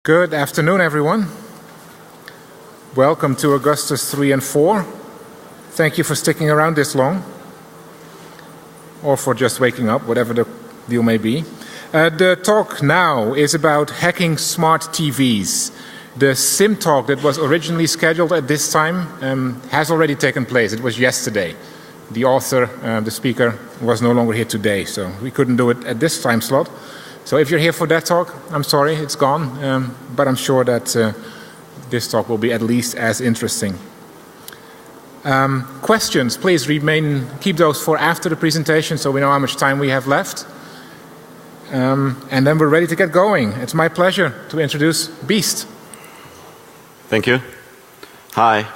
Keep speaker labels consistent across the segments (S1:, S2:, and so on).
S1: Good afternoon, everyone. Welcome to Augustus 3 and 4. Thank you for sticking around this long, or for just waking up, whatever the deal may be. The talk now is about hacking smart TVs. The SIM talk that was originally scheduled at this time has already taken place. It was yesterday. The author, the speaker, was no longer here today, so we couldn't do it at this time slot. So if you're here for that talk, I'm sorry, it's gone, but I'm sure that this talk will be at least as interesting. Questions, please keep those for after the presentation so we know how much time we have left. And then we're ready to get going. It's my pleasure to introduce Beist.
S2: Thank you. Hi.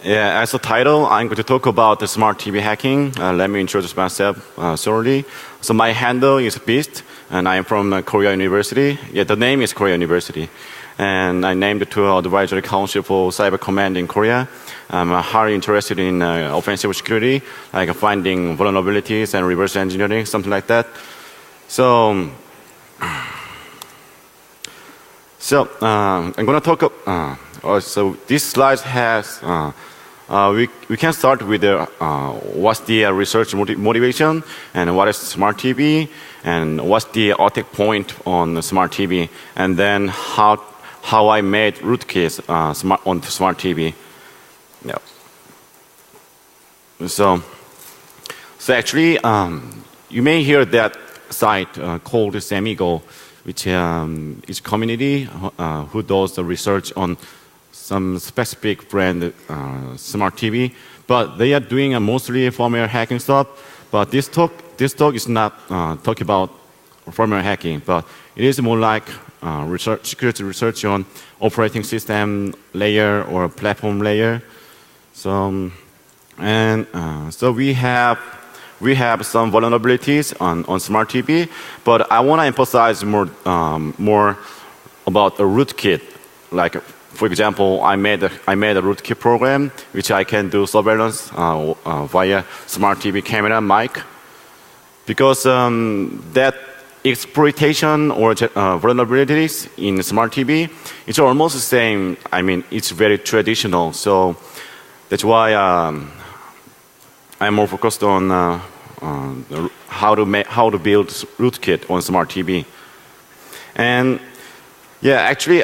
S2: Yeah, as a title, I'm going to talk about the smart TV hacking. Let me introduce myself thoroughly. So my handle is Beist, and I am from Korea University. Yeah, the name is Korea University. And I named it to Advisory Council for Cyber Command in Korea. I'm highly interested in offensive security, like finding vulnerabilities and reverse engineering, something like that. So I'm going to talk. So this slide has. We can start with what's the research motivation and what is smart TV and what's the attack point on smart TV, and then how I made rootkits on smart TV. Yeah. So actually, you may hear that site called Semigo, which is a community who does the research on some specific brand smart TV, but they are doing mostly firmware hacking stuff. But this talk is not talking about firmware hacking, but it is more like security research on operating system layer or platform layer. So we have some vulnerabilities on smart TV, but I want to emphasize more about the rootkit. Like, for example, I made a rootkit program which I can do surveillance via smart TV camera mic, because that exploitation or vulnerabilities in smart TV, it's almost the same. I mean, it's very traditional. So that's why I'm more focused on how to build rootkit on smart TV. And yeah, actually,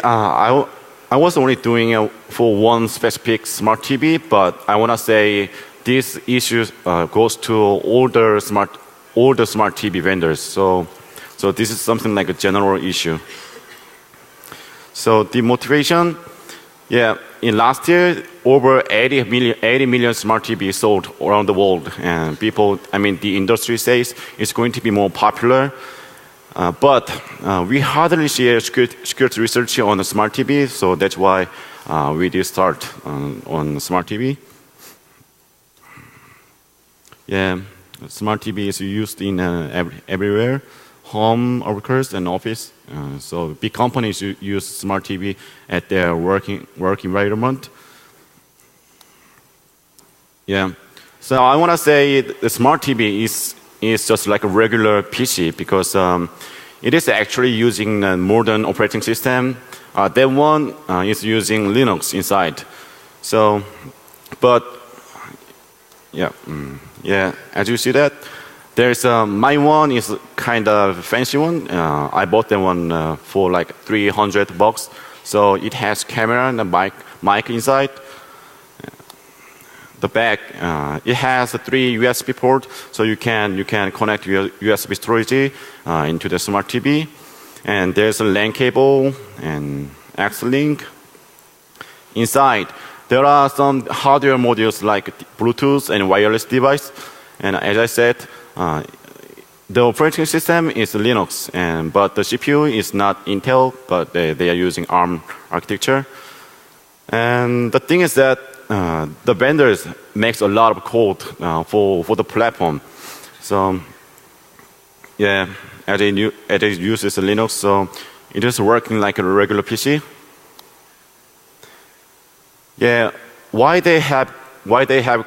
S2: I was only doing it for one specific smart TV, but I want to say this issue goes to all the smart TV vendors. So this is something like a general issue. So the motivation, yeah, in last year, over 80 million smart TVs sold around the world, and the industry says it's going to be more popular. But we hardly share security research on the smart TV, so that's why we did start on smart TV. Yeah, smart TV is used in everywhere, home, workers, and office. So big companies use smart TV at their work environment. Yeah, so I want to say the smart TV is just like a regular PC, because it is actually using a modern operating system. That one is using Linux inside. So, but yeah, as you see that, there's my one is kind of fancy one. I bought that one for like $300. So it has camera and a mic inside. The back, it has 3 USB ports, so you can connect your USB storage into the smart TV. And there's a LAN cable and X-Link. Inside, there are some hardware modules like Bluetooth and wireless device. And as I said, the operating system is Linux, but the CPU is not Intel, but they are using ARM architecture. And the thing is that the vendors makes a lot of code for the platform. So yeah, as it uses Linux, so it is working like a regular PC. Yeah, why they have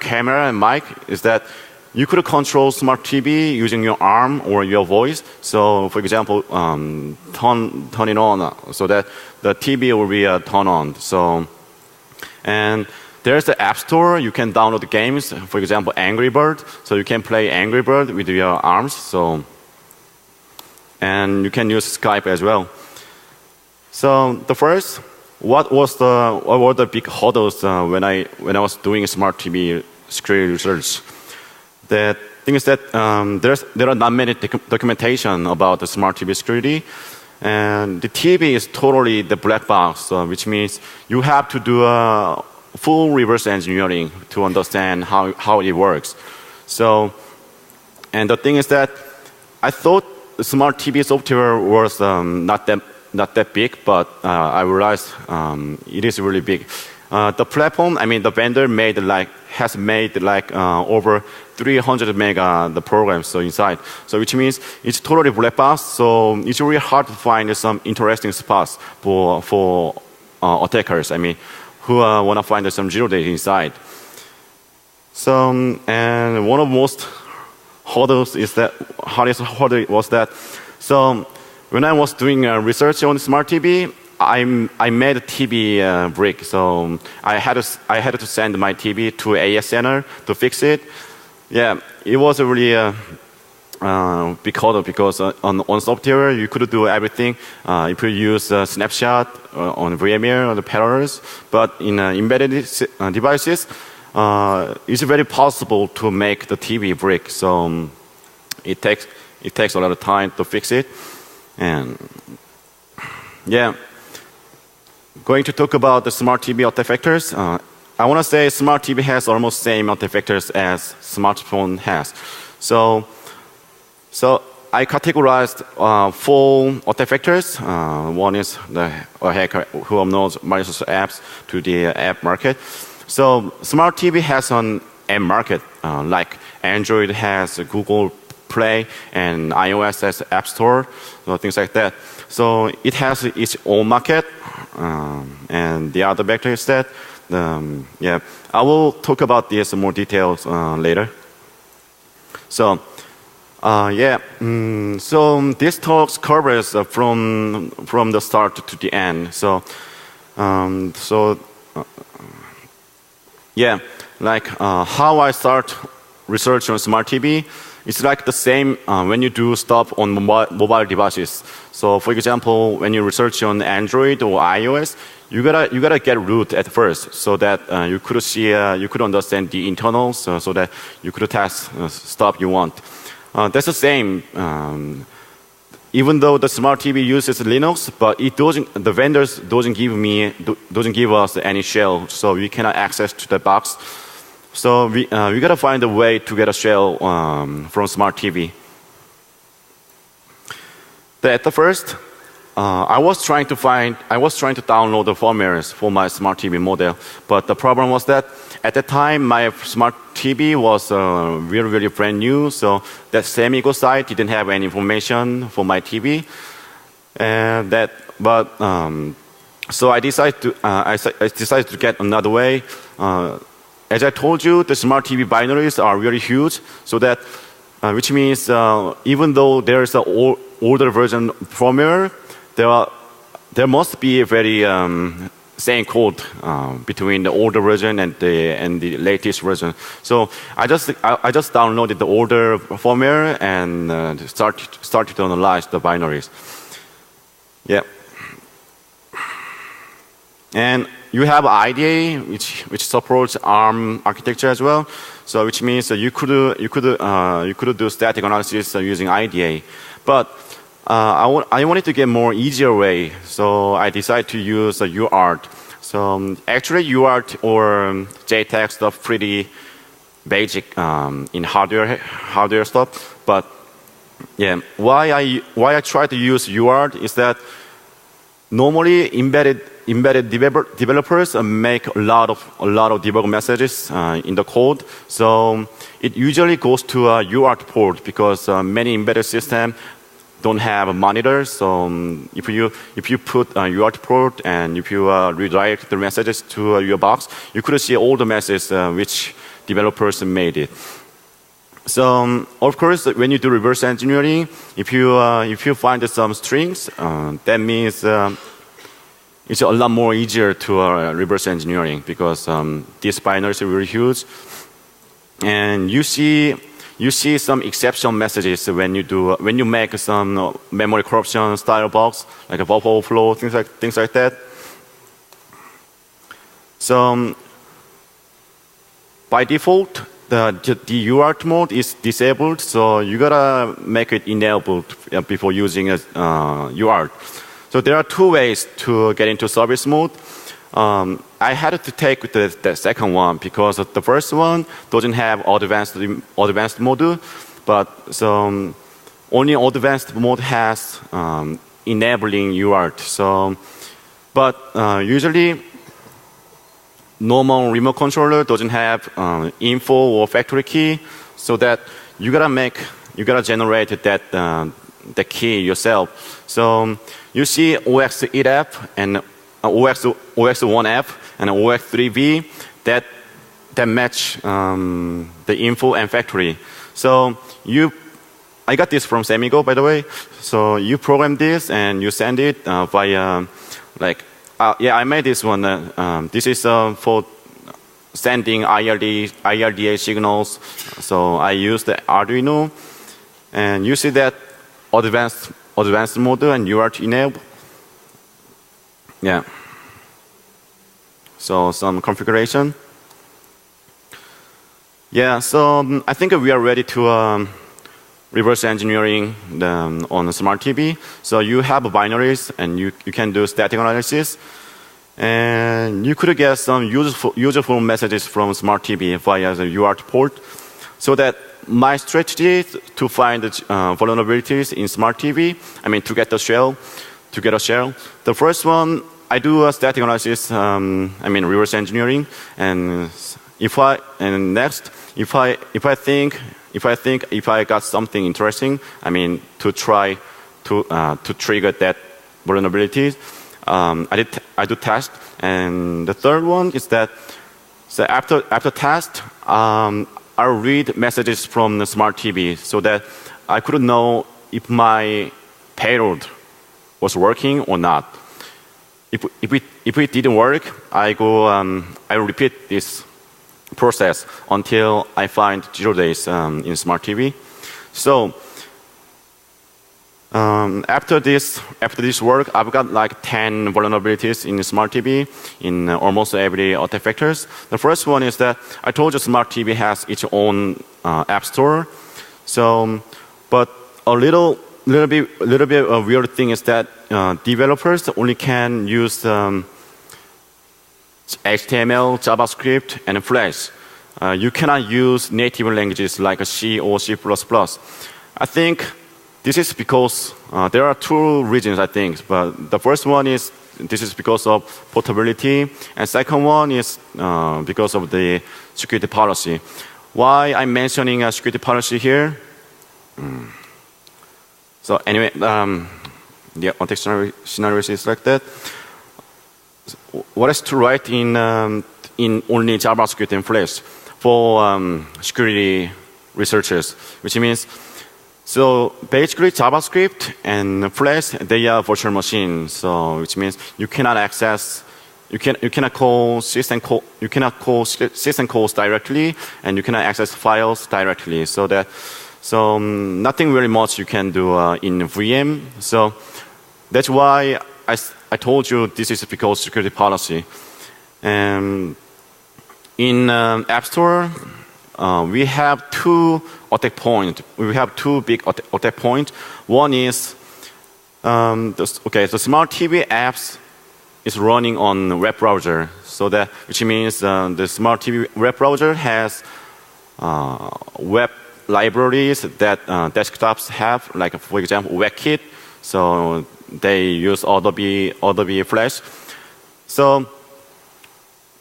S2: camera and mic is that you could control smart TV using your arm or your voice. So, for example, turn it on so that the TV will be turned on. So, and there's the App Store. You can download the games. For example, Angry Bird. So you can play Angry Bird with your arms. So, and you can use Skype as well. So the first, what were the big hurdles when I was doing smart TV security research? The thing is that there are not many documentation about the smart TV security, and the TV is totally the black box, which means you have to do a full reverse engineering to understand how it works. So, and the thing is that I thought the smart TV software was not that big, but I realized it is really big. The platform, I mean, the vendor has made over 300 mega the programs so inside. So which means it's totally black box. So it's really hard to find some interesting spots for attackers. I mean, who want to find some zero day inside. So and one of the most hurdles is that hardest hurdle was that. So when I was doing research on smart TV, I made a TV brick. So I had to send my TV to AS Center to fix it. Yeah, it was a really big hurdle because on software you could do everything. You could use snapshot on VMware or the parallels, but in embedded devices, it's very possible to make the TV brick. So it takes a lot of time to fix it, and yeah. Going to talk about the smart TV artifactors. I want to say smart TV has almost same artifactors as smartphone has. So I categorized 4 artifactors. One is a hacker who knows Microsoft apps to the app market. So smart TV has an app market, like Android has Google Play and iOS has App Store, so things like that. So it has its own market. And the other vector is that, yeah, I will talk about this in more details later. So, yeah, so this talk covers from the start to the end. So, yeah, like how I start research on smart TV. It's like the same when you do stuff on mobile devices. So, for example, when you research on Android or iOS, you gotta get root at first, so that you could see, you could understand the internals, so that you could test stuff you want. That's the same. Even though the smart TV uses Linux, but the vendors doesn't give us any shell, so we cannot access to the box. So we gotta find a way to get a shell from smart TV. At the first, I was trying to download the firmwares for my smart TV model, but the problem was that at the time my smart TV was really brand new, so that Semigo site didn't have any information for my TV, so I decided to get another way. As I told you, the smart TV binaries are really huge, so that which means even though there is an older version firmware, there must be a very same code between the older version and the latest version. So I just downloaded the older firmware and started to analyze the binaries. Yeah, and you have IDA, which supports ARM architecture as well. So which means you could do static analysis using IDA, but I wanted to get more easier way, so I decided to use UART. So actually UART or JTAG stuff pretty basic in hardware stuff, but yeah, why I try to use UART is that normally embedded developers make a lot of debug messages in the code. So it usually goes to a UART port because many embedded systems don't have monitors. So if you put a UART port and if you redirect the messages to your box, you could see all the messages which developers made it. So of course, when you do reverse engineering, if you find some strings, that means it's a lot more easier to reverse engineering because these binaries are really huge, and you see some exception messages when you make some memory corruption style bugs like a buffer overflow, things like that. So by default, the UART mode is disabled, so you gotta make it enabled before using UART. So there are two ways to get into service mode. I had to take the second one because the first one doesn't have advanced mode, but only advanced mode has enabling UART. So, but usually normal remote controller doesn't have info or factory key, so that you gotta generate that the key yourself. So you see OX8F and OX1F and OX3V that match the info and factory. So I got this from Semigo, by the way. So you program this and you send it via yeah, I made this one. This is for sending IRDA signals. So I use the Arduino, and you see that advanced mode and UART enable. Yeah. So some configuration. Yeah. So I think we are ready to reverse engineering on a smart TV. So you have binaries and you can do static analysis. And you could get some useful messages from smart TV via the UART port. So that my strategy is to find vulnerabilities in smart TV, to get a shell. The first one, I do a static analysis, reverse engineering. And if I got something interesting, to try to trigger that vulnerability, I do test. And the third one is that after test, I read messages from the smart TV so that I could know if my payload was working or not. If it didn't work, I repeat this process until I find 0 days in smart TV. So after this work, I've got like 10 vulnerabilities in smart TV in almost every attack vectors. The first one is that I told you smart TV has its own app store. So, but a little bit a weird thing is that developers only can use HTML, JavaScript, and Flash. You cannot use native languages like C or C++. I think this is because there are two reasons, I think. But the first one is this is because of portability, and second one is because of the security policy. Why I'm mentioning a security policy here? So anyway, the attack scenarios is like that. What is to write in only JavaScript and Flash for security researchers, which means, so basically JavaScript and Flash, they are virtual machines. So which means you cannot access, you cannot call system calls directly, and you cannot access files directly. So nothing very much you can do in VM. So that's why I told you this is because security policy. In App Store, we have two attack points. We have two big attack points. One is the smart TV apps is running on web browser, so that which means the smart TV web browser has web libraries that desktops have, like for example WebKit. So they use Adobe Flash. So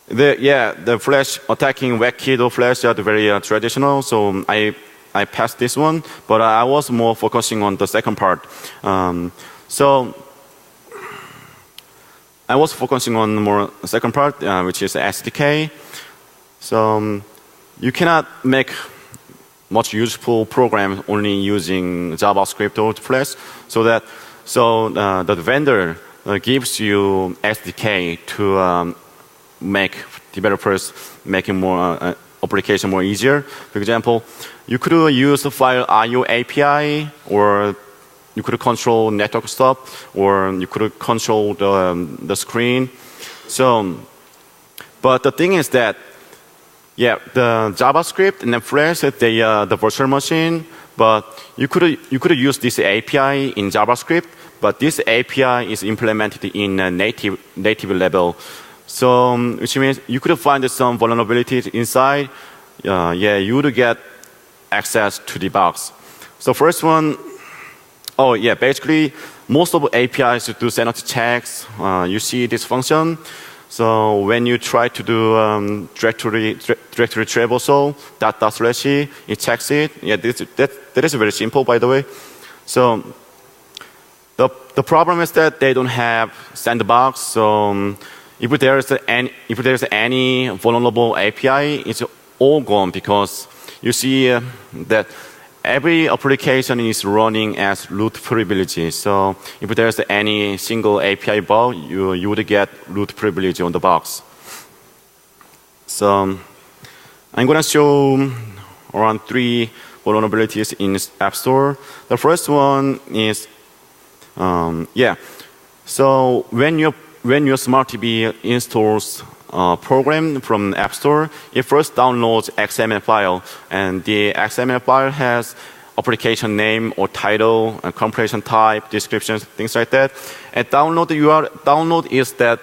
S2: the Flash attacking WebKit or Flash are very traditional. So I passed this one, but I was more focusing on the second part. So I was focusing on more second part, which is SDK. So you cannot make much useful program only using JavaScript or Flash, so the vendor gives you SDK to make developers making more application more easier. For example, you could use the file IO API, or you could control network stuff, or you could control the screen. So, but the thing is that, yeah, the JavaScript and the Flash, the virtual machine, but you could use this API in JavaScript, but this API is implemented in a native level. So, which means you could find some vulnerabilities inside. You would get access to the bugs. So first one, basically most of APIs do sanity checks. You see this function. So when you try to do directory traversal // it checks it. Yeah, that is very simple, by the way. So the problem is that they don't have sandbox. So if there's any vulnerable API, it's all gone, because you see that every application is running as root privilege. So if there's any single API bug, you would get root privilege on the box. So I'm going to show around 3 vulnerabilities in App Store. The first one is, so when your smart TV installs a program from App Store, it first downloads XML file, and the XML file has application name or title, compression type, descriptions, things like that. And download is that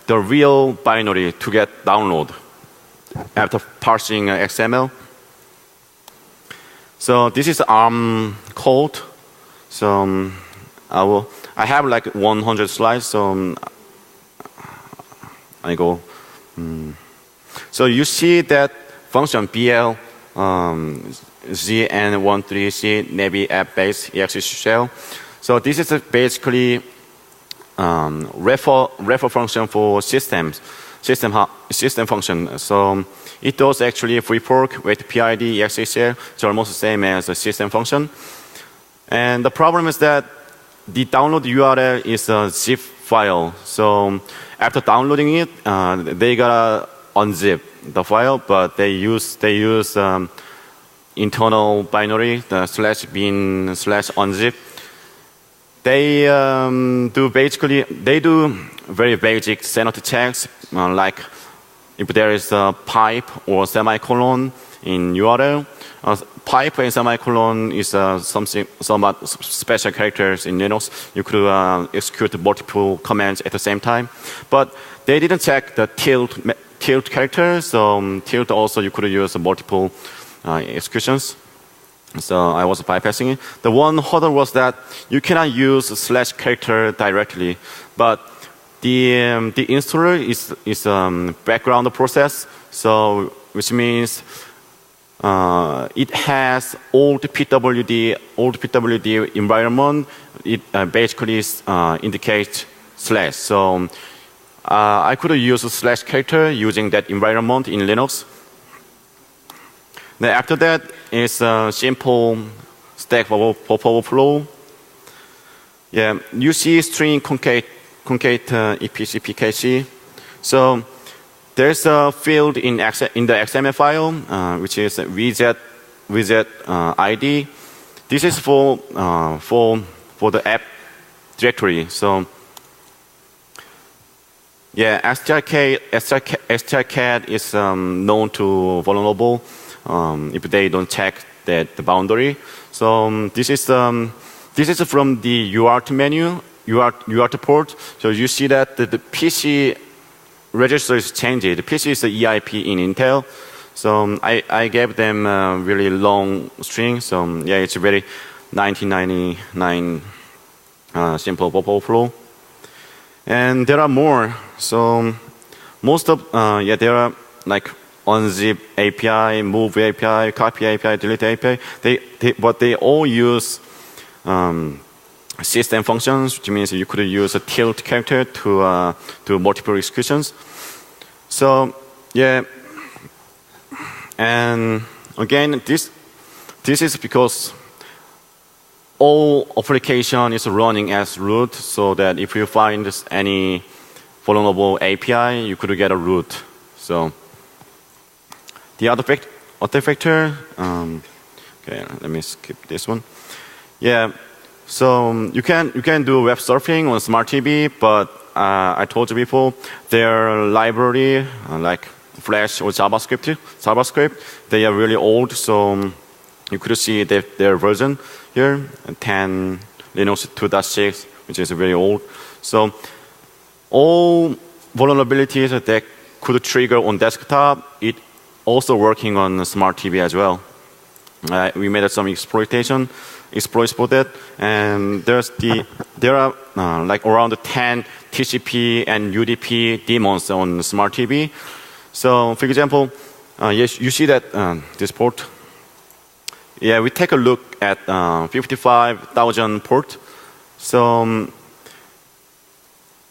S2: the real binary to get download after parsing XML. So this is ARM code. So I have like 100 slides, so I go. So you see that function BL ZN13C Navy app base exe shell. So this is basically refer function for system function. So it does actually free fork with PID exe shell. It's almost the same as a system function. And the problem is that the download URL is a zip file. So after downloading it, they gotta unzip the file, but they use internal binary, the /bin/unzip. They do very basic sanity checks, like if there is a pipe or semicolon in URL. Pipe and semicolon is somewhat special characters in Linux. You could execute multiple commands at the same time. But they didn't check the tilde character, so tilde also you could use multiple executions. So I was bypassing it. The one hurdle was that you cannot use / character directly, but the installer is background process, so which means it has old PWD environment. It basically indicates /. So I could use / character using that environment in Linux. Then after that is a simple stack overflow. Yeah, you see string concate EPC PKC. So there's a field in the XML file, which is widget ID. This is for the app directory. So yeah, strcat is known to vulnerable if they don't check the boundary. So this is from the UART menu, UART port. So you see that the PC register is changed. The PC is the EIP in Intel. So I gave them a really long string. So yeah, it's a very 1999 simple overflow. And there are more. So most of there are like unzip API, move API, copy API, delete API. But they all use system functions, which means you could use a tilde character to do multiple executions. So yeah, and again, this this is because all application is running as root, so that if you find any vulnerable API, you could get a root. So the other factor, okay, let me skip this one. Yeah, so you can do web surfing on smart TV, but I told you before, their library like Flash or JavaScript, they are really old. So you could see their version here, 10 Linux 2.6, which is very old. So all vulnerabilities that could trigger on desktop, it also working on smart TV as well. We made some exploits for that, and there are like around 10 TCP and UDP daemons on smart TV. So, for example, yes, you see that this port. Yeah, we take a look at 55,000 port. So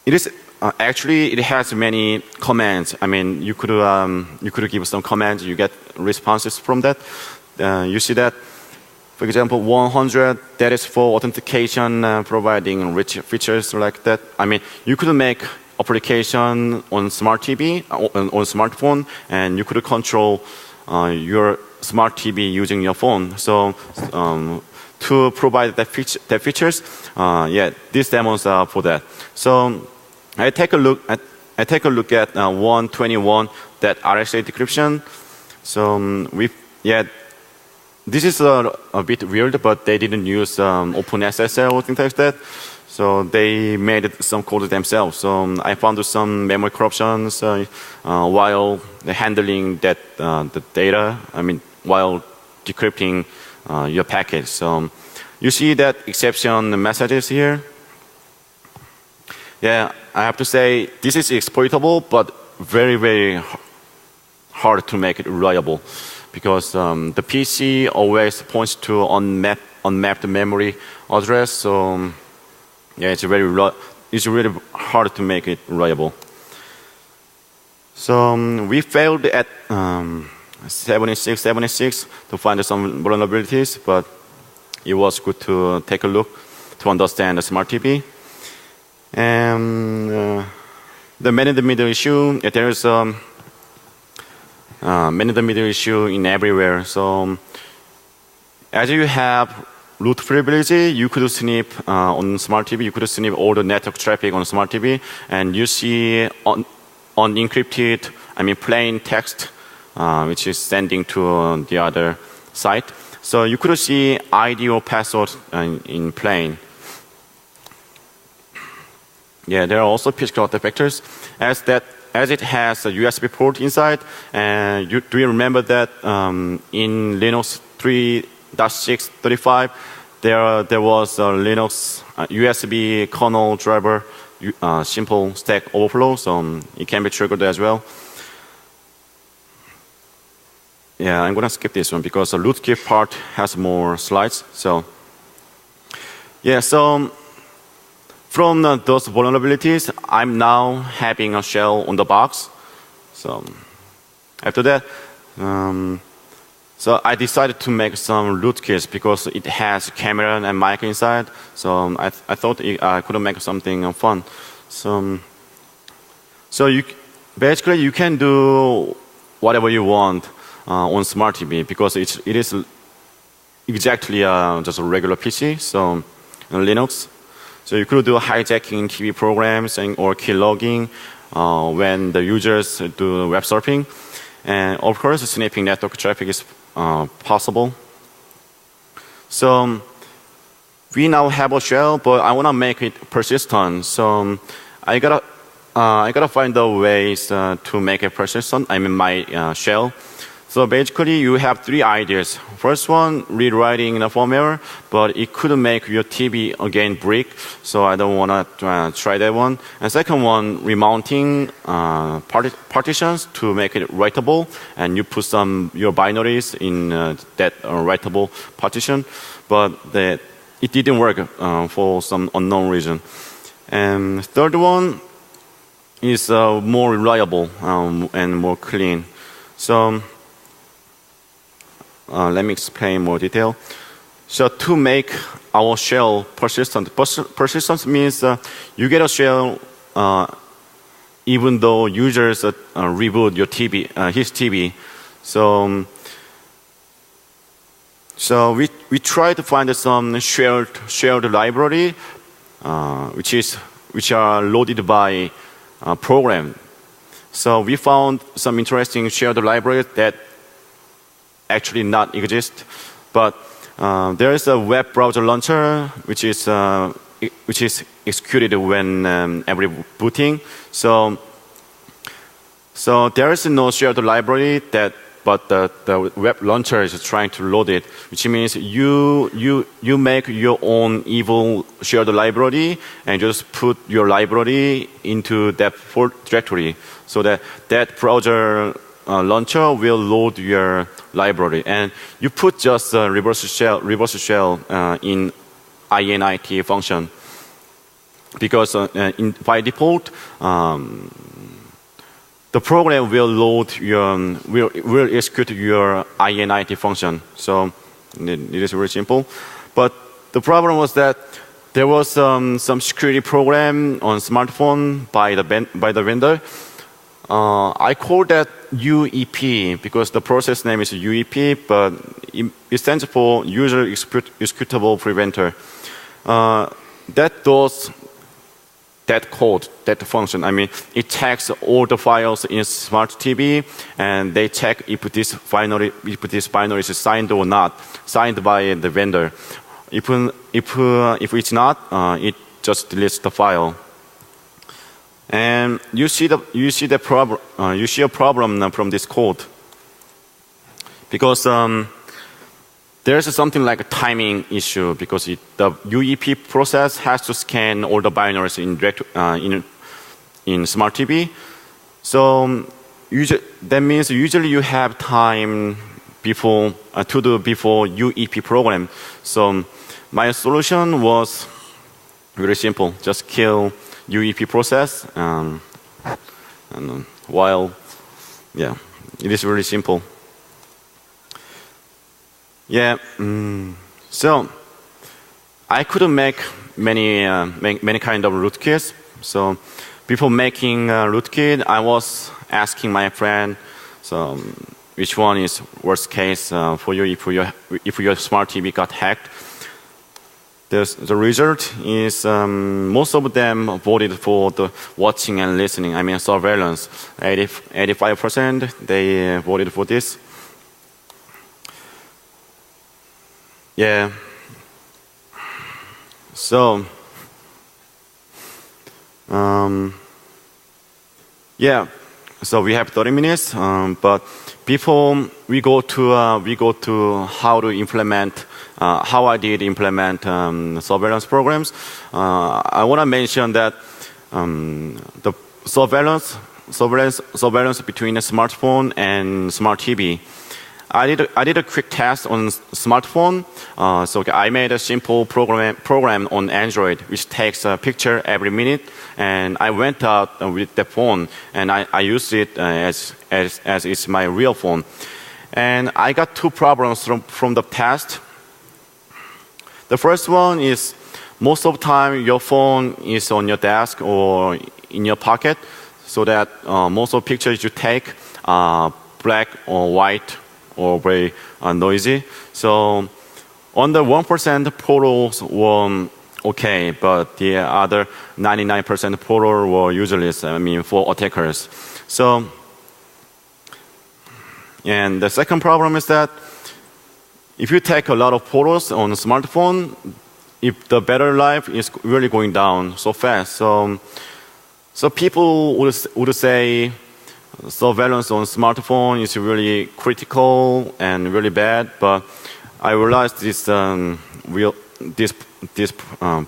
S2: it is actually it has many commands. I mean, you could give some commands, you get responses from that. You see that, for example, 100, that is for authentication, providing rich features like that. I mean, you could make application on smart TV, on smartphone, and you could control your smart TV using your phone. So to provide that features, yeah, these demos are for that. So I take a look at 121 that RSA decryption. So this is a bit weird, but they didn't use OpenSSL or things like that. So they made some code themselves. So I found some memory corruptions while handling that the data. I mean, while decrypting your packet. So you see that exception messages here. Yeah, I have to say this is exploitable, but very, very hard to make it reliable, because the PC always points to unmapped memory address. So yeah, it's really hard to make it reliable. So we failed at 76 to find some vulnerabilities, but it was good to take a look to understand the smart TV. And the man-in-the-middle issue, there is man-in-the-middle issue in everywhere. So as you have root privilege, you could snip on smart TV, you could snip all the network traffic on smart TV, and you see unencrypted, I mean plain text, which is sending to the other site. So you could see ID or password in plain. Yeah, there are also physical artifactors, as it has a USB port inside. And do you remember that in Linux 3.6.35, there was a Linux USB kernel driver simple stack overflow, so it can be triggered as well. Yeah, I'm gonna skip this one because the rootkit part has more slides. So yeah, so from those vulnerabilities, I'm now having a shell on the box. So after that, so I decided to make some rootkits because it has camera and mic inside. So I thought I could make something fun. So basically you can do whatever you want on smart TV, because it is exactly just a regular PC, so Linux. So you could do hijacking TV programs or keylogging when the users do web surfing. And of course, sniffing network traffic is possible. So we now have a shell, but I want to make it persistent. So I gotta find the ways to make it persistent. I mean my shell. So basically, you have three ideas. First one, rewriting the firmware, but it could make your TV again break, so I don't want to try that one. And second one, remounting partitions to make it writable, and you put your binaries in that writable partition, but it didn't work for some unknown reason. And third one is more reliable and more clean. So let me explain more detail. So to make our shell persistent, persistence means you get a shell even though users reboot your his TV. So we try to find some shared library which are loaded by program. So we found some interesting shared libraries that actually not exist, but there is a web browser launcher which is executed when every booting. So there is no shared library but the web launcher is trying to load it, which means you make your own evil shared library and just put your library into that directory, so that browser launcher will load your library, and you put just a reverse shell in init function, because by default the program will execute your init function. So it is very simple. But the problem was that there was some security program on smartphone by the vendor. I called that UEP because the process name is UEP, but it stands for User Executable Preventer. That code, that function, I mean, it checks all the files in smart TV, and they check if this binary is signed or not, signed by the vendor. If it's not, it just deletes the file. And you see a problem from this code, because there's something like a timing issue, because the UEP process has to scan all the binaries in smart TV. So that means usually you have time to do before UEP program. So my solution was very simple: just kill UEP process, and it is really simple. So I couldn't make many kind of rootkits. So before making rootkit, I was asking my friend, so which one is worst case for you if your smart TV got hacked. The result is most of them voted for the watching and listening. I mean surveillance. 85% they voted for this. Yeah. So so we have 30 minutes, but before we go to how to implement, how I did implement surveillance programs, I want to mention that the surveillance between a smartphone and smart TV. I did a quick test on smartphone. So I made a simple program on Android, which takes a picture every minute, and I went out with the phone and I used it as it's my real phone. And I got two problems from the test. The first one is most of the time your phone is on your desk or in your pocket, so that most of the pictures you take are black or white or very noisy. So on the 1% photos were okay, but the other 99% photos were useless, I mean, for attackers. So, and the second problem is that if you take a lot of photos on a smartphone, if the battery life is really going down so fast. So people would say surveillance on smartphone is really critical and really bad, but I realized these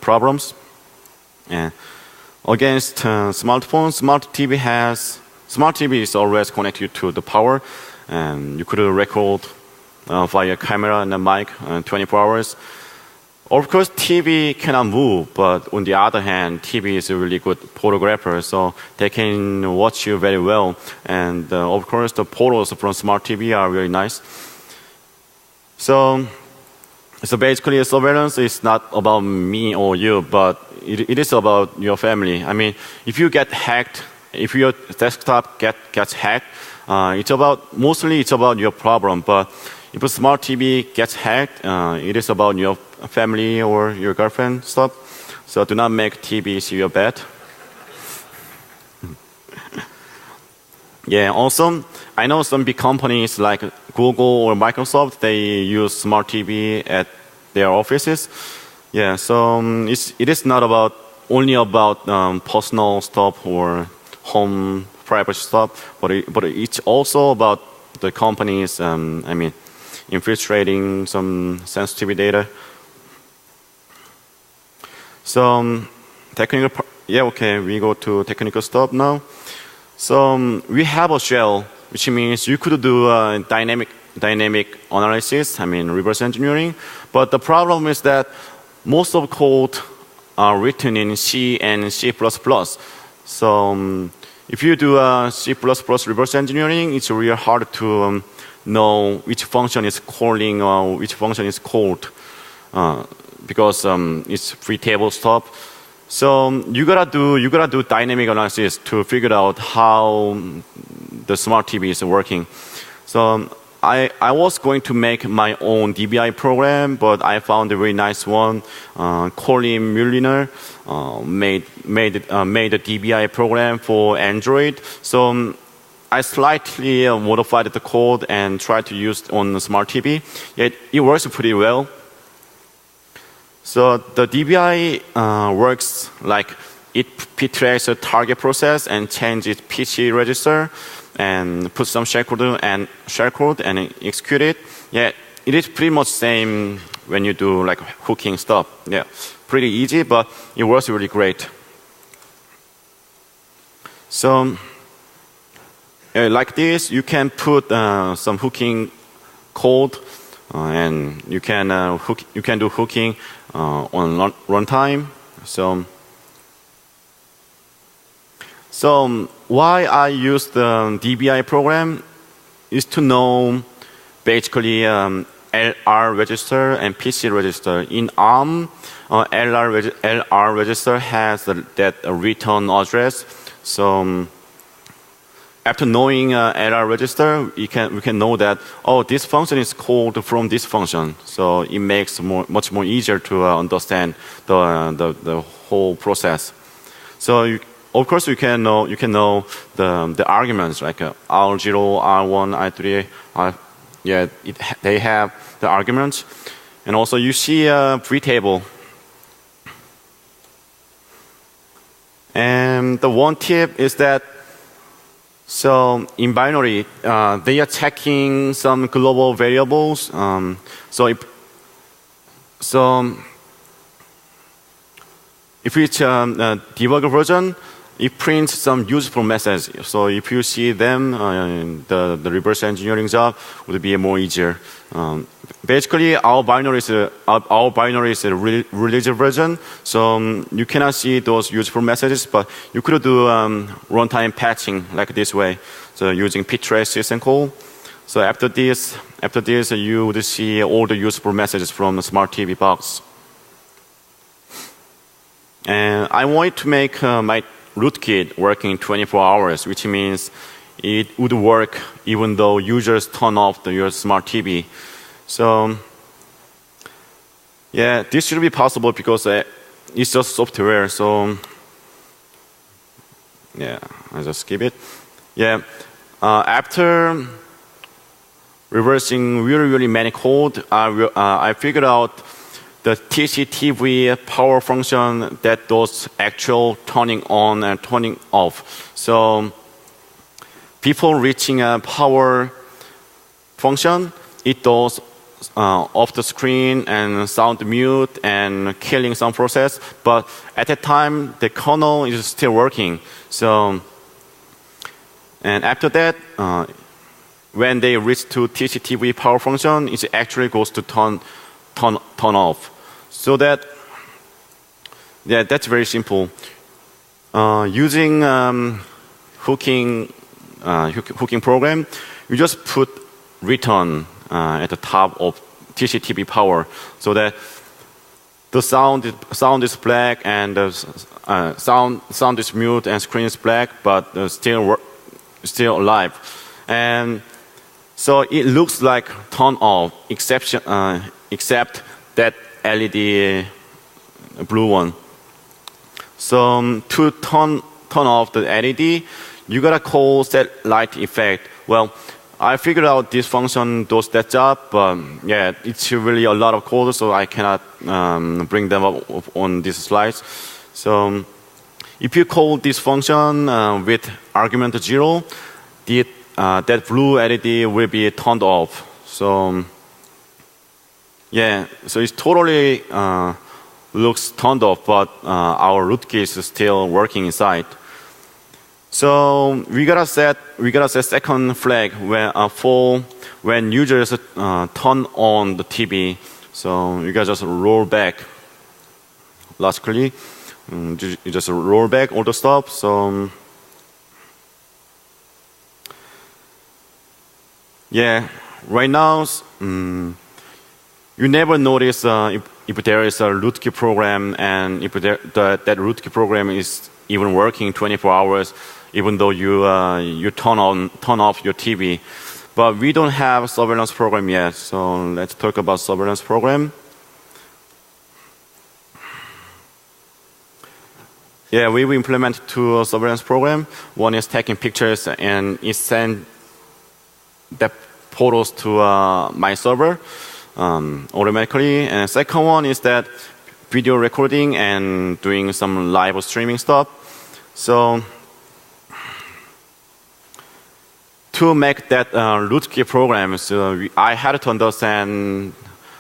S2: problems. And against smartphones, smart TV is always connected to the power, and you could record via camera and a mic 24 hours. Of course, TV cannot move, but on the other hand, TV is a really good photographer, so they can watch you very well. And of course, the photos from smart TV are really nice. So basically, surveillance is not about me or you, but it is about your family. I mean, if you get hacked, if your desktop gets hacked, mostly it's about your problem. But if a smart TV gets hacked, it is about your family or your girlfriend stuff. So do not make TVs your bed. Yeah, also, I know some big companies like Google or Microsoft, they use smart TV at their offices. Yeah, so it is not only about personal stuff or home privacy stuff, but it's also about the companies, infiltrating some sensitive data. So, we go to technical stuff now. So we have a shell, which means you could do dynamic analysis, reverse engineering. But the problem is that most of code are written in C and C++. So if you do C++ reverse engineering, it's really hard to know which function is calling or which function is called because it's free table stuff. So you gotta do dynamic analysis to figure out how the smart TV is working. So I was going to make my own DBI program, but I found a very nice one. Colin Mulliner made a DBI program for Android. So I slightly modified the code and tried to use it on the smart TV. It works pretty well. So the DBI works like it tracks a target process and changes PC register and put some shellcode and execute it. Yeah, it is pretty much same when you do like hooking stuff. Yeah, pretty easy, but it works really great. So like this, you can put some hooking code, and you can do hooking on runtime. So why I use the DBI program is to know basically LR register and PC register. In ARM, LR register has that return address. So after knowing LR register, we can know that this function is called from this function. So it makes much more easier to understand the whole process. So of course you can know the arguments like R0, R1, R3. They have the arguments, and also you see a free table. And the one tip is that so in binary, they are checking some global variables. So if it's a debugger version, it prints some useful messages. So if you see them, the reverse engineering job would be more easier. Basically, our binary is a release version, so you cannot see those useful messages. But you could do runtime patching like this way. So using ptrace syscall. So after this, you would see all the useful messages from the smart TV box. And I wanted to make my rootkit working 24 hours, which means it would work even though users turn off your smart TV. So, yeah, this should be possible because it's just software. So, yeah, I just skip it. Yeah, after reversing really many code, I figured out the TCTV power function that does actual turning on and turning off. So before reaching a power function, it does off the screen and sound mute and killing some process. But at that time, the kernel is still working. So, and after that, when they reach to TCTV power function, it actually goes to turn off. So that's very simple. Using hooking program, you just put return at the top of TCTV power, so that the sound is black and the sound is mute and screen is black, but still alive. And so it looks like turn off, except that LED blue one. So to turn off the LED, you gotta call set light effect. Well, I figured out this function does that job, but yeah, it's really a lot of code, so I cannot bring them up on these slides. So if you call this function with argument 0, that blue LED will be turned off. So yeah, so it totally looks turned off, but our rootkey is still working inside. So we gotta set second flag when users turn on the TV. So you gotta just roll back logically. You just roll back all the stuff. So yeah, right now you never notice if there is a rootkey program and if that rootkey program is even working 24 hours. Even though you turn off your TV. But we don't have a surveillance program yet, so let's talk about surveillance program. Yeah, we will implement two surveillance program. One is taking pictures and it sends the photos to my server automatically. And the second one is that video recording and doing some live streaming stuff. So to make that rootkey program, so I had to understand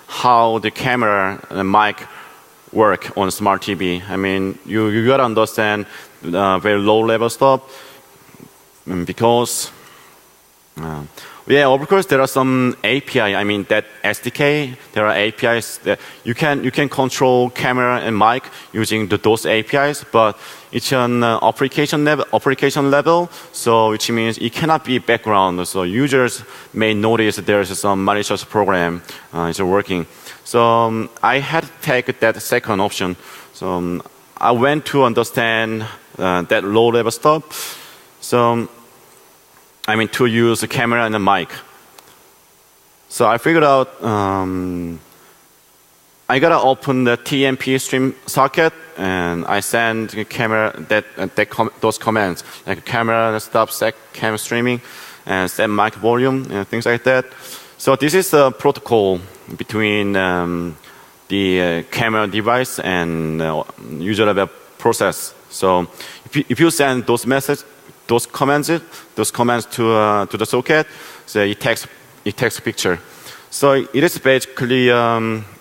S2: how the camera and mic work on smart TV. I mean, you gotta understand very low level stuff because yeah, of course there are some API. I mean that SDK. There are APIs that you can control camera and mic using those APIs, but it's an application level. So which means it cannot be background. So users may notice there is some malicious program is working. So I had to take that second option. So I went to understand that low level stuff. So I mean to use the camera and the mic. So I figured out I gotta open the TMP stream socket and I send the camera those commands like camera stop sec cam streaming and set mic volume and things like that. So this is a protocol between the camera device and user level process. So if you send those commands to the socket, so it takes a picture. So it is basically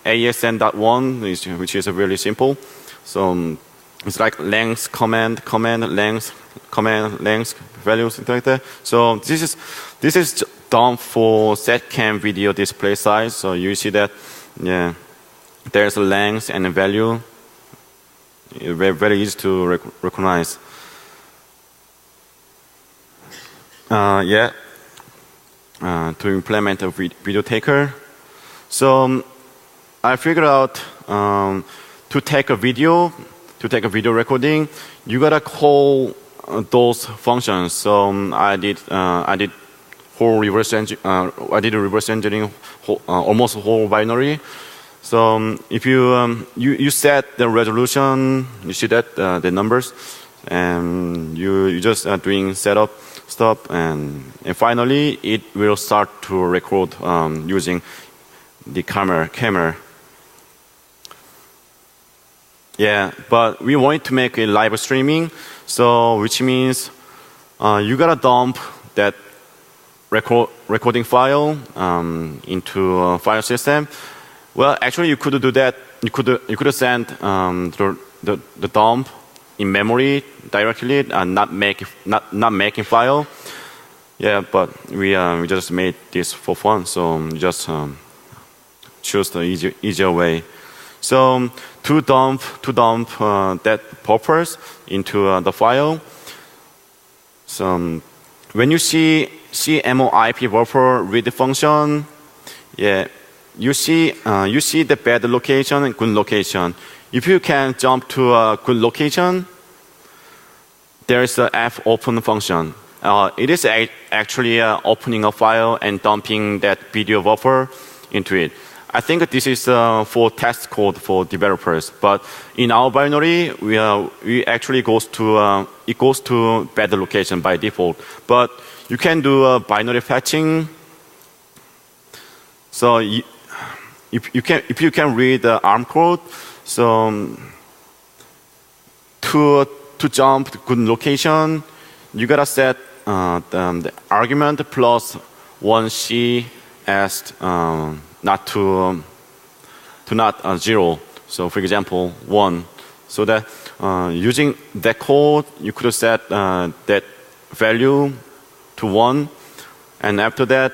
S2: ASN.1, which is really simple. So it's like length command, length command, length values, something like that. So this is done for set cam video display size. So you see that, yeah, there's a length and a value. Very, very easy to recognize. Yeah. To implement a video taker. So I figured out to take a video recording, you gotta call those functions. So I did reverse engineering almost whole binary. So if you set the resolution, you see that the numbers, and you just doing setup stop, and finally it will start to record using the camera. Yeah, but we want to make a live streaming, so which means you gotta dump that recording file into a file system. Well, actually, you could do that. You could send the dump in memory directly and not making file. Yeah, but we just made this for fun, so just choose the easier way. So to dump that purpose into the file. So when you see CMOIP buffer read function, yeah, you see the bad location and good location. If you can jump to a good location, there is a fopen function. It is actually opening a file and dumping that video buffer into it. I think this is for test code for developers. But in our binary, we actually goes to bad location by default. But you can do binary fetching. So if you can read the ARM code, so to jump to good location, you gotta set the argument plus 1C as not to not 0. So for example, 1. So that using that code, you could set that value to 1, and after that,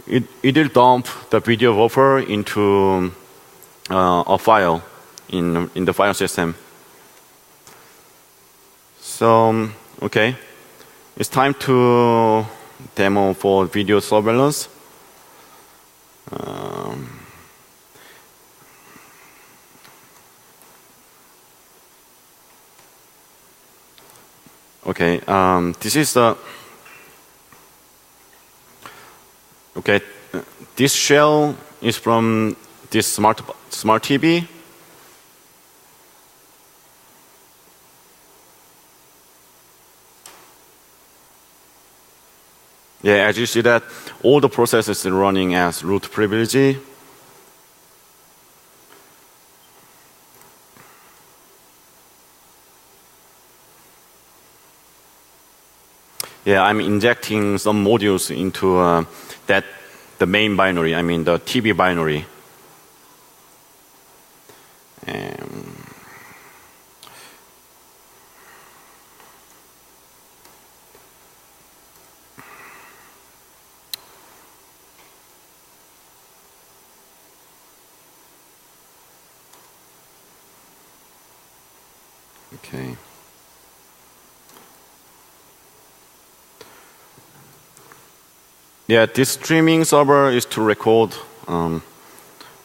S2: it will dump the video buffer into a file in the file system. So okay, it's time to demo for video surveillance. Okay, this is the okay. This shell is from this smart TV. Yeah, as you see that, all the processes are running as root privilege. Yeah, I'm injecting some modules into the main binary, I mean the TV binary. Okay. Yeah, this streaming server is to record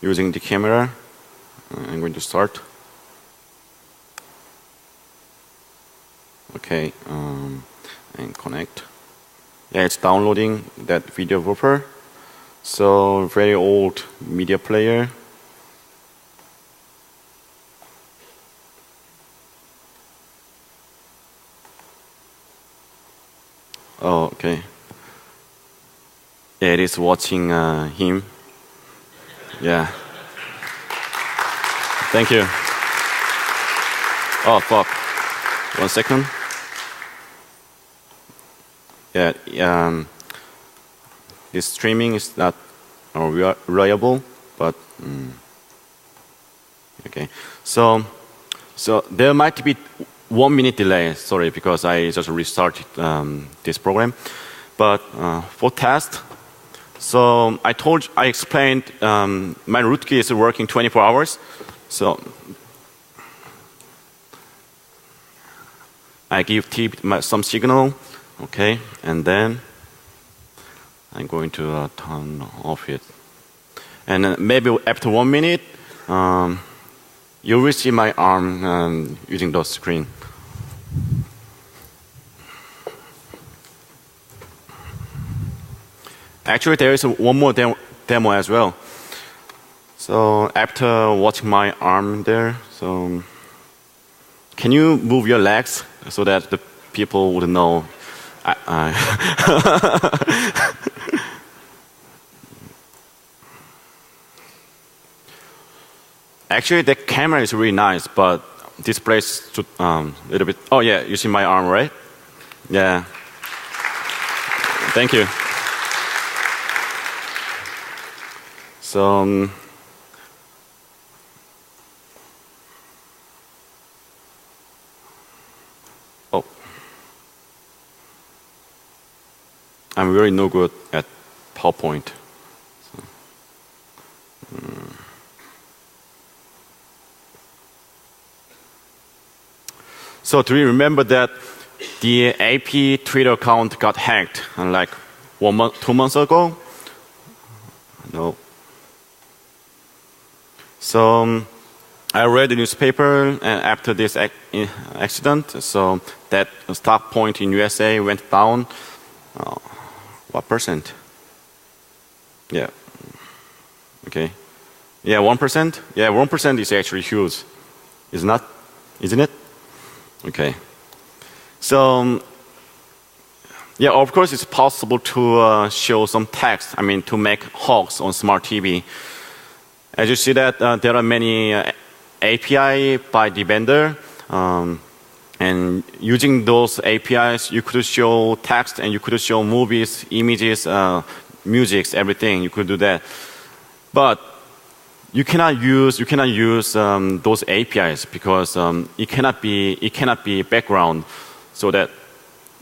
S2: using the camera. I'm going to start. Okay, and connect. Yeah, it's downloading that video buffer. So very old media player. Oh, okay. Yeah, it is watching him. Yeah. Thank you. Oh, fuck. 1 second. Yeah, this streaming is not reliable, but okay. So there might be 1 minute delay. Sorry, because I just restarted this program. But for test, so I explained my rootkey is working 24 hours. So I give some signal, okay, and then I'm going to turn off it. And maybe after 1 minute, you will see my arm using the screen. Actually, there is one more demo as well. So after watching my arm there, so can you move your legs so that the people would know? Actually, the camera is really nice, but this place a little bit. Oh yeah, you see my arm, right? Yeah. Thank you. So oh, I'm really no good at PowerPoint. So do you remember that the AP Twitter account got hacked like 2 months ago? No. So I read the newspaper after this accident. So that stock point in USA went down. What percent? Yeah. Okay. Yeah, 1%. Yeah, 1% is actually huge. Is not? Isn't it? Okay. So yeah, of course, it's possible to show some text. I mean, to make hogs on smart TV. As you see that there are many API by the vendor, and using those APIs, you could show text and you could show movies, images, music, everything. You could do that, but you cannot use those APIs because it cannot be background, so that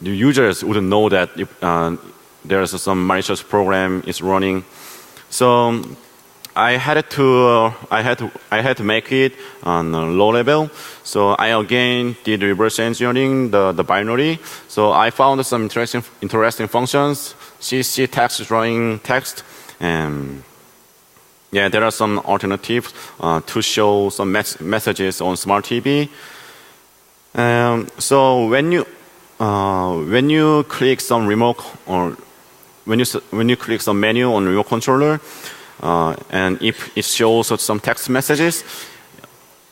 S2: the users wouldn't know that there's some malicious program is running. So I had to make it on a low level. So I again did reverse engineering the binary. So I found some interesting functions. CC text drawing text, and yeah, there are some alternatives to show some messages on smart TV. So when you click some remote, or when you click some menu on remote controller, and if it shows some text messages,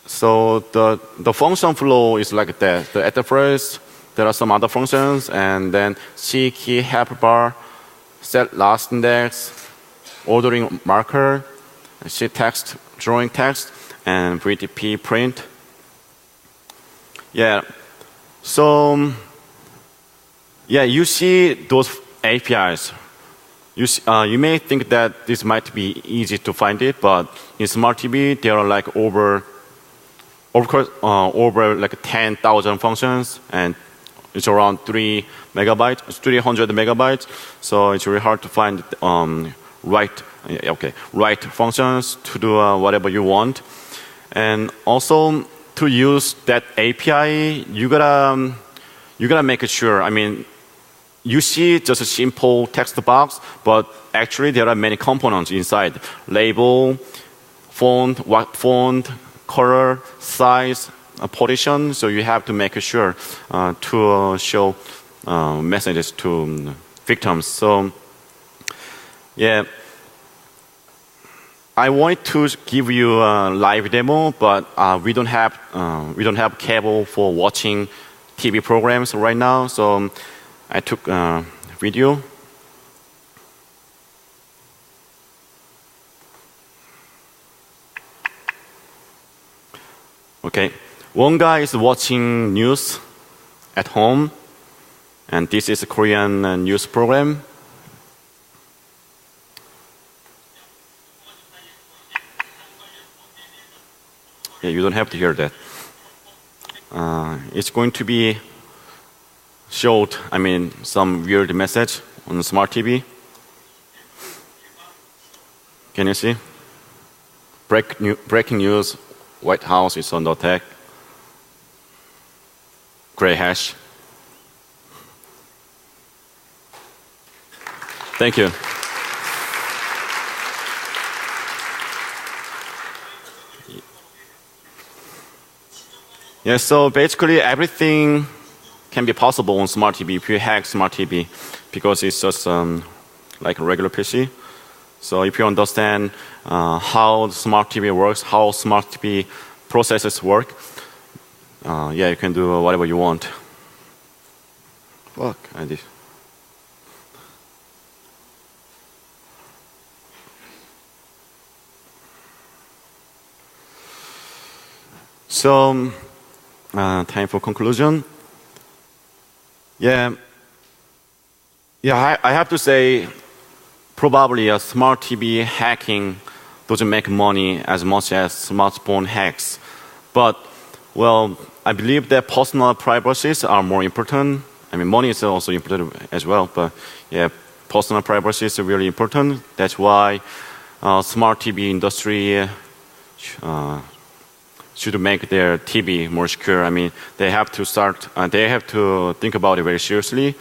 S2: so the function flow is like that. At the first, there are some other functions, and then C key help bar, set last index, ordering marker, C text, drawing text, and VTP print. Yeah. So yeah, you see those APIs. You may think that this might be easy to find it, but in smart TV there are like over like 10,000 functions, and it's around 300 megabytes. So it's really hard to find right functions to do whatever you want. And also to use that API, you gotta make sure. I mean, you see just a simple text box, but actually there are many components inside: label, font, what font, color, size, position. So you have to make sure to show messages to victims. So yeah, I wanted to give you a live demo, but we don't have cable for watching TV programs right now. So I took a video. Okay, one guy is watching news at home, and this is a Korean news program. Yeah, you don't have to hear that. It's going to be showed, I mean, some weird message on the smart TV. Can you see? Breaking news, White House is under attack. Gray hash. Thank you. Yeah, so basically everything can be possible on smart TV if you hack smart TV, because it's just like a regular PC. So if you understand how the smart TV works, how smart TV processes work, yeah, you can do whatever you want. Fuck, I did. So, time for conclusion. Yeah, I have to say, probably a smart TV hacking doesn't make money as much as smartphone hacks. But, well, I believe that personal privacies are more important. I mean, money is also important as well, but yeah, personal privacy is really important. That's why smart TV industry should make their TV more secure. I mean, they have to think about it very seriously.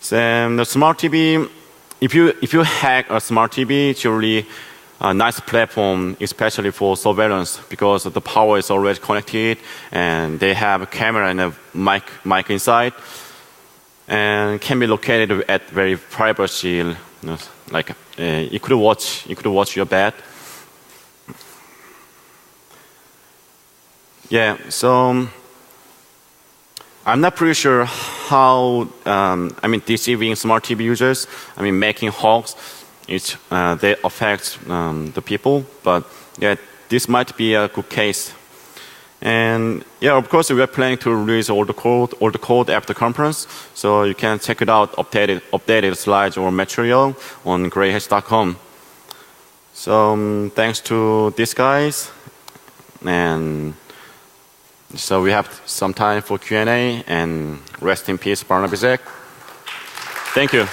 S2: So the smart TV, if you hack a smart TV, it's really a nice platform, especially for surveillance, because the power is already connected, and they have a camera and a mic inside, and can be located at very privacy. Like you could watch your bed. Yeah, so I'm not pretty sure how deceiving smart TV users. Making hoax, they affect the people. But yeah, this might be a good case. And yeah, of course, we are planning to release all the code after the conference, so you can check it out, updated slides or material on greyhatch.com. So thanks to these guys, and so we have some time for Q&A, and rest in peace, Barnaby Zek. Thank you.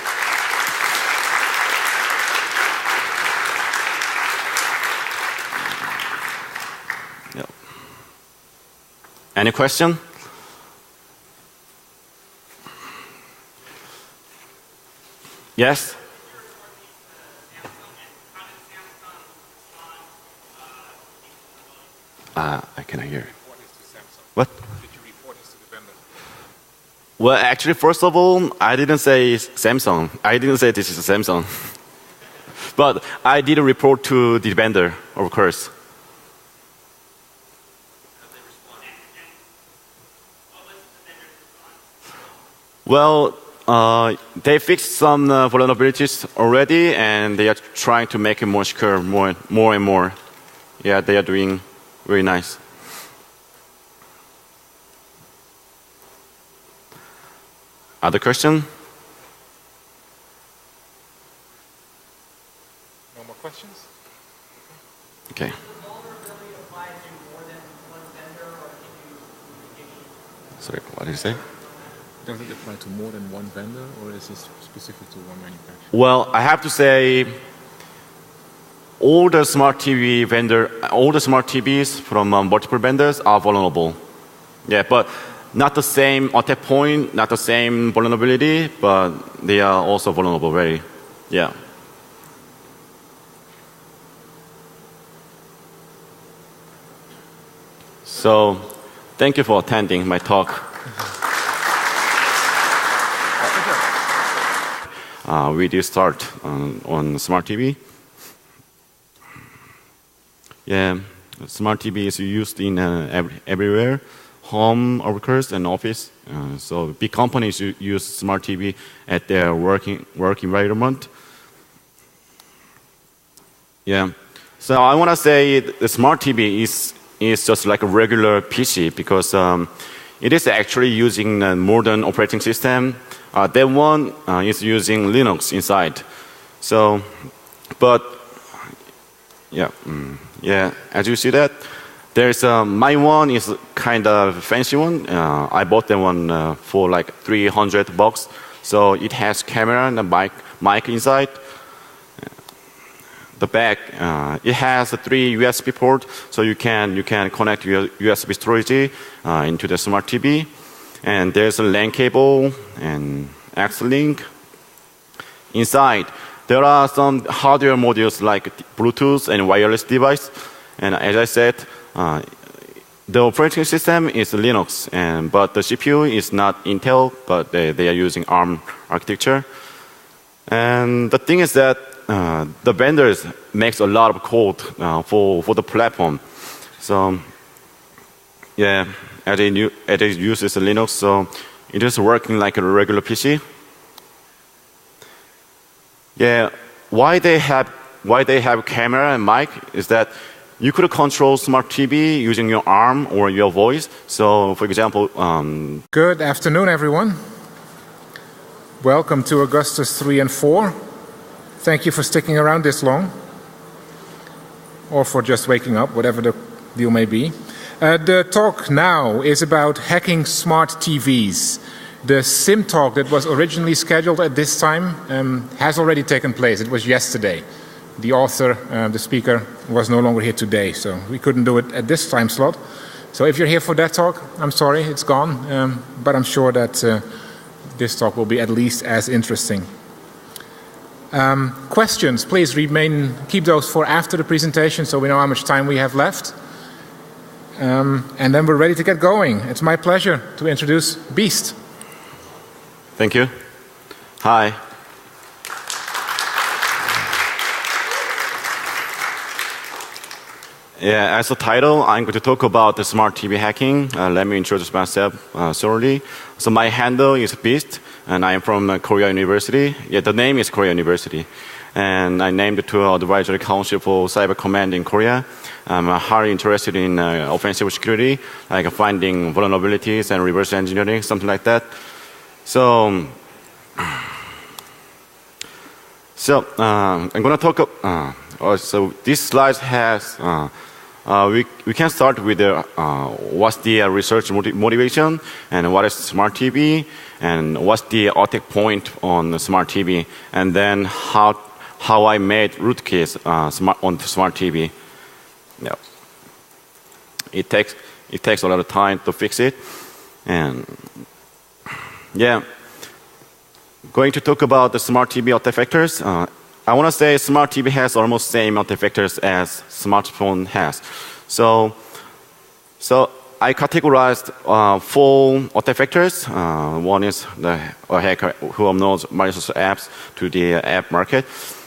S2: Any question? Yes? I cannot hear. What? Did you report this to the vendor? Well, actually, first of all, I didn't say Samsung. I didn't say this is a Samsung. But I did a report to the vendor, of course. Well, they fixed some vulnerabilities already, and they are trying to make it more secure, more and more. Yeah, they are doing very nice. Other question?
S1: No more questions?
S2: Okay. Sorry, what did you say?
S1: Does it apply to more than one vendor, or is this specific to one manufacturer?
S2: Well, I have to say, all the smart TVs from multiple vendors are vulnerable. Yeah, but not the same attack point, not the same vulnerability, but they are also vulnerable. Very, yeah. So, thank you for attending my talk. We did start on smart TV. Yeah, smart TV is used in everywhere, home, of course, and office. So big companies use smart TV at their work environment. Yeah. So I want to say the smart TV is just like a regular PC, because it is actually using a modern operating system. That one is using Linux inside. So, but yeah, as you see that, there's my one is kind of fancy one. I bought that one for like $300. So it has camera and a mic inside. The back, it has 3 USB port, so you can connect your USB storage into the smart TV. And there's a LAN cable and X-Link. Inside, there are some hardware modules like Bluetooth and wireless device. And as I said, the operating system is Linux, but the CPU is not Intel, but they are using ARM architecture. And the thing is that the vendors makes a lot of code for the platform. So yeah, it uses Linux, so it is working like a regular PC. Yeah, why they have camera and mic is that you could control smart TV using your arm or your voice. So, for example,
S1: Good afternoon, everyone. Welcome to Augustus 3 and 4. Thank you for sticking around this long, or for just waking up, whatever the deal may be. The talk now is about hacking smart TVs. The SIM talk that was originally scheduled at this time has already taken place. It was yesterday. The author, the speaker, was no longer here today, so we couldn't do it at this time slot. So if you're here for that talk, I'm sorry, it's gone, but I'm sure that this talk will be at least as interesting. Questions, please keep those for after the presentation so we know how much time we have left. And then we're ready to get going. It's my pleasure to introduce Beist.
S2: Thank you. Hi. Yeah, as a title, I'm going to talk about the smart TV hacking. Let me introduce myself thoroughly. So my handle is Beist, and I am from Korea University. Yeah, the name is Korea University. And I named to Advisory Council for Cyber Command in Korea. I'm highly interested in offensive security, like finding vulnerabilities and reverse engineering, something like that. So I'm going to talk. So this slide has. We can start with what's the research motivation and what is smart TV and what's the attack point on smart TV, and then how I made rootkits on smart TV. Yeah. It takes a lot of time to fix it, and yeah. Going to talk about the smart TV attack vectors. I want to say smart TV has almost same attack vectors as smartphone has. So I categorized 4 attack vectors. One is a hacker who knows Microsoft apps to the app market.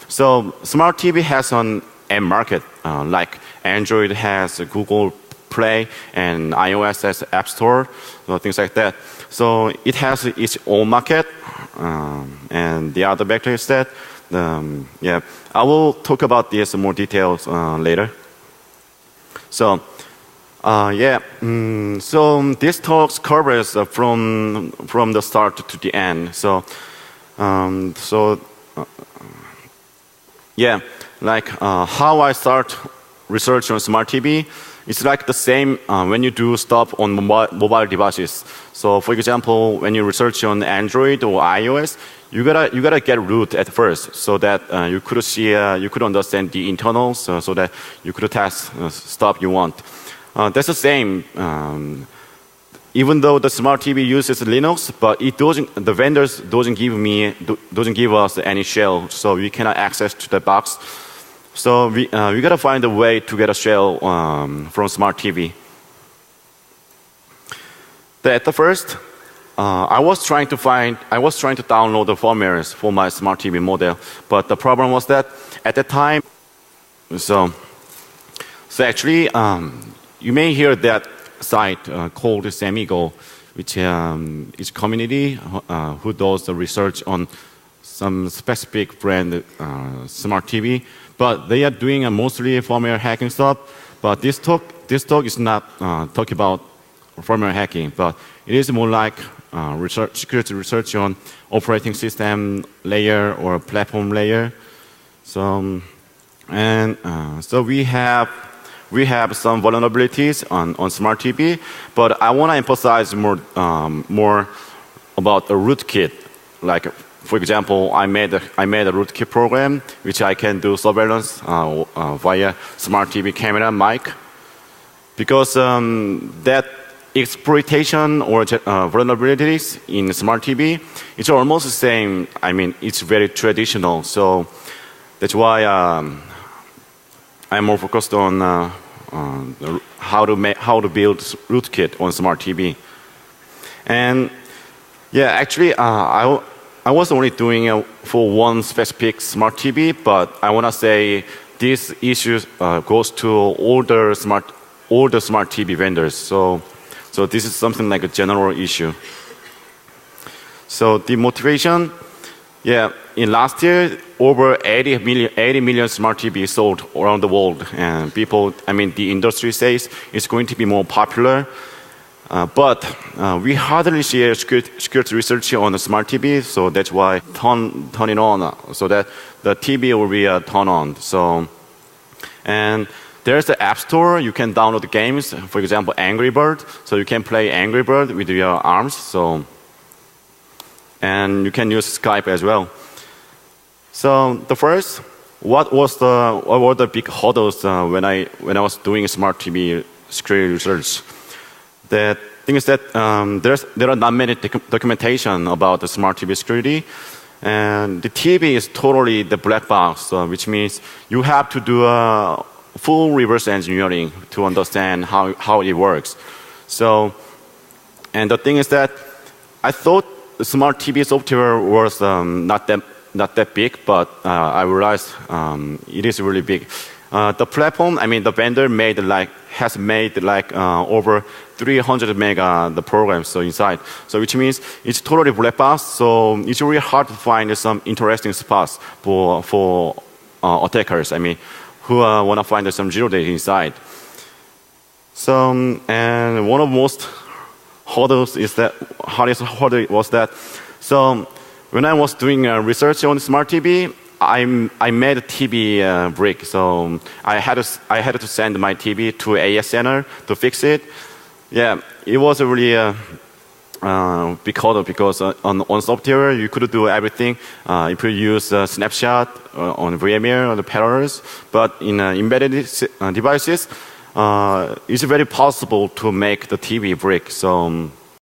S2: So smart TV has an app market, like Android has Google Play and iOS has App Store, so things like that. So it has its own market, and the other vector is that. Yeah, I will talk about this in more details later. So, yeah, so this talk covers from the start to the end. So, yeah, like how I start research on smart TV. It's like the same when you do stuff on mobile devices. So, for example, when you research on Android or iOS, you gotta get root at first, so that you could see, you could understand the internals, so that you could test stuff you want. That's the same. Even though the smart TV uses Linux, but the vendors doesn't give us any shell, so we cannot access to the box. So we gotta find a way to get a shell from smart TV. At the first, I was trying to download the firmwares for my smart TV model, but the problem was that at the time, so actually, you may hear that site called Semigo, which is a community who does the research on some specific brand smart TV. But they are doing mostly firmware hacking stuff. But this talk is not talking about firmware hacking, but it is more like security research on operating system layer or platform layer. So so we have some vulnerabilities on smart TV, but I want to emphasize more about the rootkit. Like, for example, I made a rootkit program which I can do surveillance via smart TV camera mic, because that exploitation or vulnerabilities in smart TV, it's almost the same. I mean, it's very traditional. So that's why I'm more focused on how to build rootkit on smart TV. And yeah, actually, I was only doing for one specific smart TV, but I want to say this issue goes to all the smart TV vendors. So this is something like a general issue. So the motivation, yeah, in last year, over 80 million smart TVs sold around the world, and the industry says it's going to be more popular. But we hardly share security research on the smart TV, so that's why turn it on, so that the TV will be turned on. So, and there's the App Store. You can download the games. For example, Angry Bird. So you can play Angry Bird with your arms. So, and you can use Skype as well. So the first, what were the big hurdles when I was doing smart TV security research? The thing is that there are not many documentation about the smart TV security, And the TV is totally the black box, which means you have to do a full reverse engineering to understand how it works. So, and the thing is that I thought the smart TV software was not that big, but I realized it is really big. The platform, I mean, the vendor has made over 300 mega the programs so inside. So which means it's totally black box. So it's really hard to find some interesting spots for attackers. I mean, who want to find some zero data inside. So and one of the most hardest hurdle was that. So when I was doing research on smart TV, I made a TV brick. So I had to send my TV to AS Center to fix it. Yeah, it was a really big hurdle because on software you could do everything. You could use snapshot on VMware or the parallels, but in embedded devices, it's very possible to make the TV brick. So